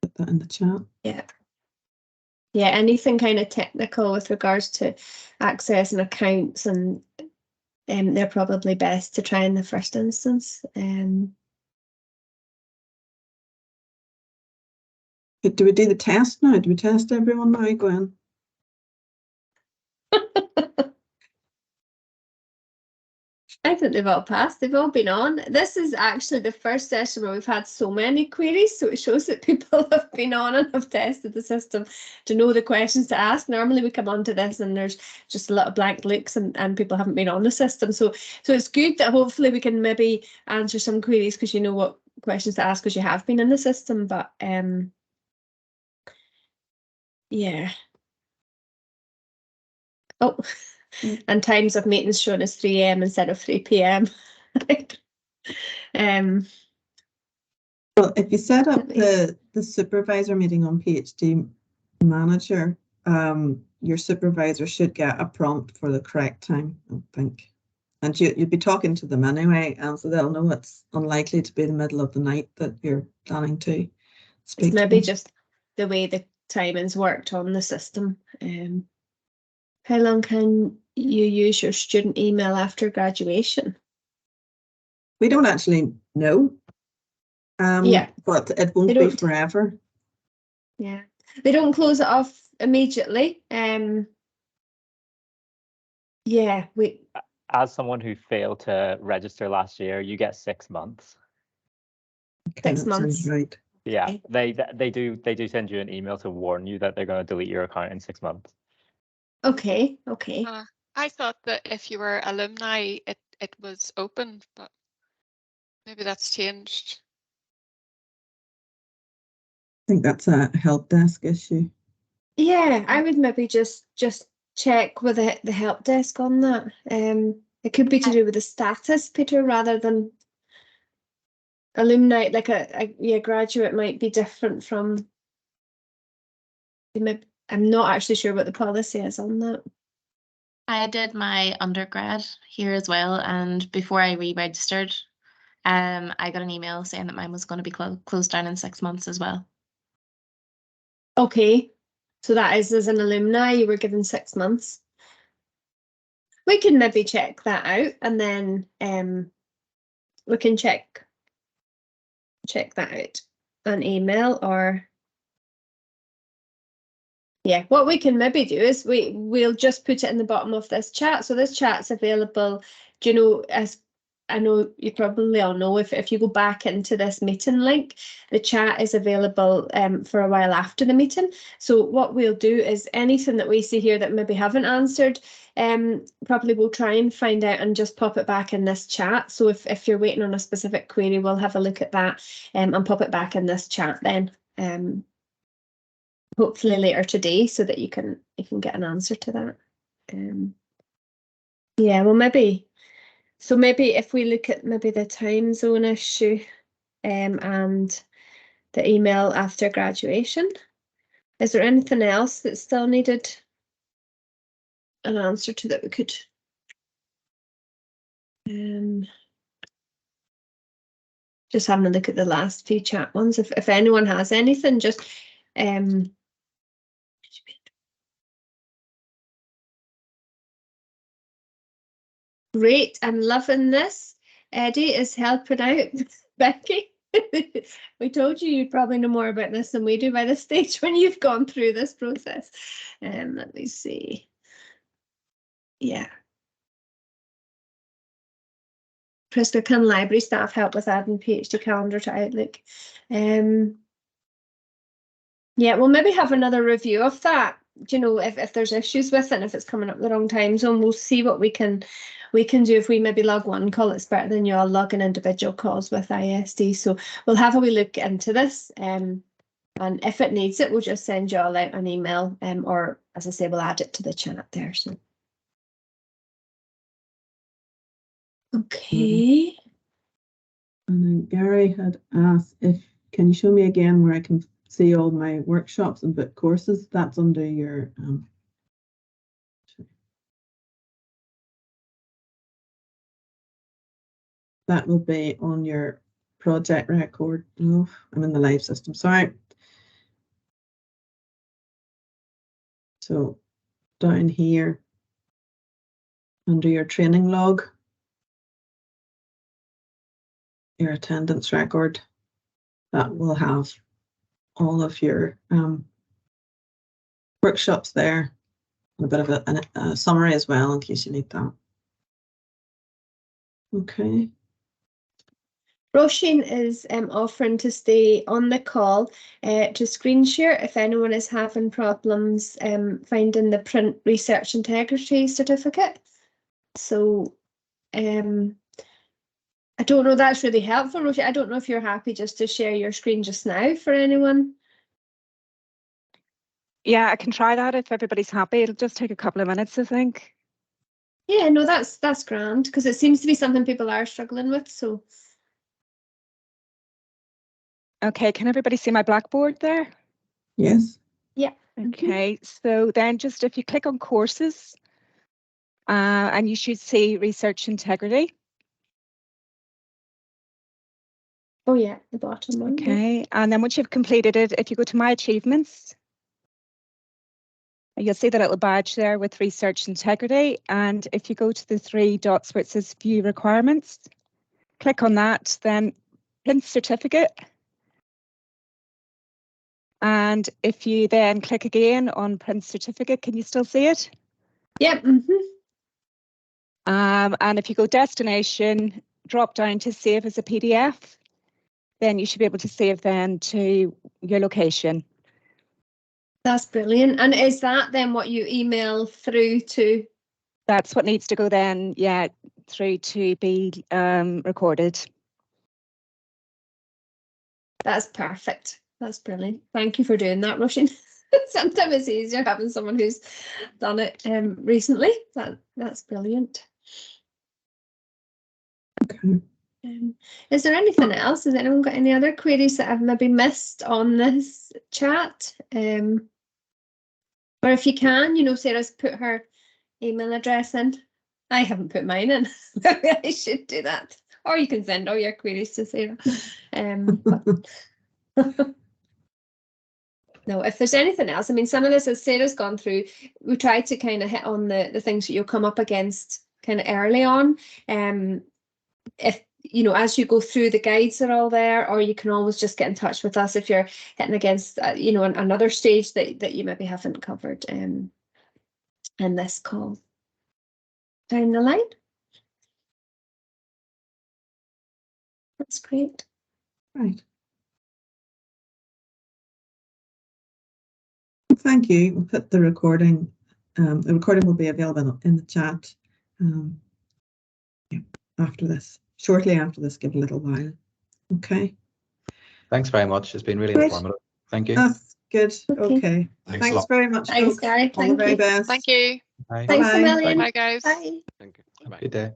Put that in the chat. Yeah. Yeah, anything kind of technical with regards to access and accounts, and they're probably best to try in the first instance. Do we do the test now? Do we test everyone now, Gwen? I think they've all passed. They've all been on. This is actually the first session where we've had so many queries, so it shows that people have been on and have tested the system to know the questions to ask. Normally we come onto this and there's just a lot of blank looks and people haven't been on the system. So it's good that hopefully we can maybe answer some queries because you know what questions to ask because you have been in the system. But yeah. Oh. And times of meetings shown as 3 AM instead of 3 PM. Well, if you set up the supervisor meeting on PhD Manager, your supervisor should get a prompt for the correct time, I think. And you'd be talking to them anyway, and so they'll know it's unlikely to be the middle of the night that you're planning to speak. It's maybe just the way the timings worked on the system. How long can you use your student email after graduation? We don't actually know. Yeah, but it won't be forever. Yeah, they don't close it off immediately. Yeah, as someone who failed to register last year, you get 6 months. Okay, 6 months, right? Yeah, they do send you an email to warn you that they're going to delete your account in 6 months. Okay. I thought that if you were alumni, it was open, but maybe that's changed. I think that's a help desk issue. Yeah, I would maybe just check with the help desk on that. It could be to do with the status, Peter, rather than alumni. Like a graduate might be different from. I'm not actually sure what the policy is on that. I did my undergrad here as well, and before I re-registered, I got an email saying that mine was going to be closed down in 6 months as well. Okay, so that is as an alumni, you were given 6 months. We can maybe check that out, and then we can check that out on email or. Yeah, what we can maybe do is we'll just put it in the bottom of this chat. So this chat's available, do you know, as I know you probably all know, if you go back into this meeting link, the chat is available for a while after the meeting. So what we'll do is anything that we see here that maybe haven't answered, probably we'll try and find out and just pop it back in this chat. So if you're waiting on a specific query, we'll have a look at that and pop it back in this chat then. Hopefully later today so that you can get an answer to that. Yeah, well maybe if we look at maybe the time zone issue and the email after graduation, is there anything else that still needed an answer to that we could just having a look at the last few chat ones, if anyone has anything, just great, I'm loving this. Eddie is helping out Becky. We told you you'd probably know more about this than we do by this stage when you've gone through this process. Let me see. Yeah. Priska, can library staff help with adding PhD calendar to Outlook? Yeah, we'll maybe have another review of that. Do you know, if there's issues with it and if it's coming up the wrong time zone, we'll see what we can do. If we maybe log one call, it's better than you all logging individual calls with ISD. So we'll have a wee look into this. And if it needs it, we'll just send you all out an email or, as I say, we'll add it to the chat there. So okay. And then Gary had asked can you show me again where I can see all my workshops and book courses? That's under your that will be on your project record. Oh, I'm in the live system, sorry. So down here under your training log, your attendance record, that will have all of your workshops there, and a bit of a summary as well in case you need that. Okay. Roisin is offering to stay on the call to screen share if anyone is having problems finding the print research integrity certificate. So I don't know, that's really helpful, Roisin. I don't know if you're happy just to share your screen just now for anyone. Yeah, I can try that if everybody's happy. It'll just take a couple of minutes, I think. Yeah, no, that's grand, because it seems to be something people are struggling with. So Okay, can everybody see my blackboard there? Yes. yeah. Okay, so then just if you click on courses, and you should see research integrity. Oh yeah, the bottom one. Okay, and then once you've completed it, if you go to my achievements, you'll see that little badge there with research integrity. And if you go to the 3 dots where it says view requirements, click on that, then print certificate. And if you then click again on print certificate, can you still see it? Yep. And if you go destination, drop down to save as a PDF, then you should be able to save then to your location. That's brilliant. And is that then what you email through to? That's what needs to go then, yeah, through to be recorded. That's perfect. That's brilliant. Thank you for doing that, Roisin. Sometimes it's easier having someone who's done it recently. That's brilliant. Okay. Is there anything else? Has anyone got any other queries that I've maybe missed on this chat? Or if you can, you know, Sarah's put her email address in. I haven't put mine in. I should do that. Or you can send all your queries to Sarah. No, if there's anything else, I mean, some of this, as Sarah's gone through, we tried to kind of hit on the things that you'll come up against kind of early on. If, you know, as you go through, the guides are all there, or you can always just get in touch with us if you're hitting against, you know, another stage that you maybe haven't covered in this call down the line. That's great. Right. Thank you. We'll put the recording. The recording will be available in the chat after this, shortly after this. Give it a little while. Okay. Thanks very much. It's been really Great. informative. Thank you. That's good. Okay. Okay. Thanks very much. Thanks, folks. Gary. All the very best. Thank you. Bye. Thanks a Bye. million. Bye, guys. Bye. Thank you. Bye. Good day.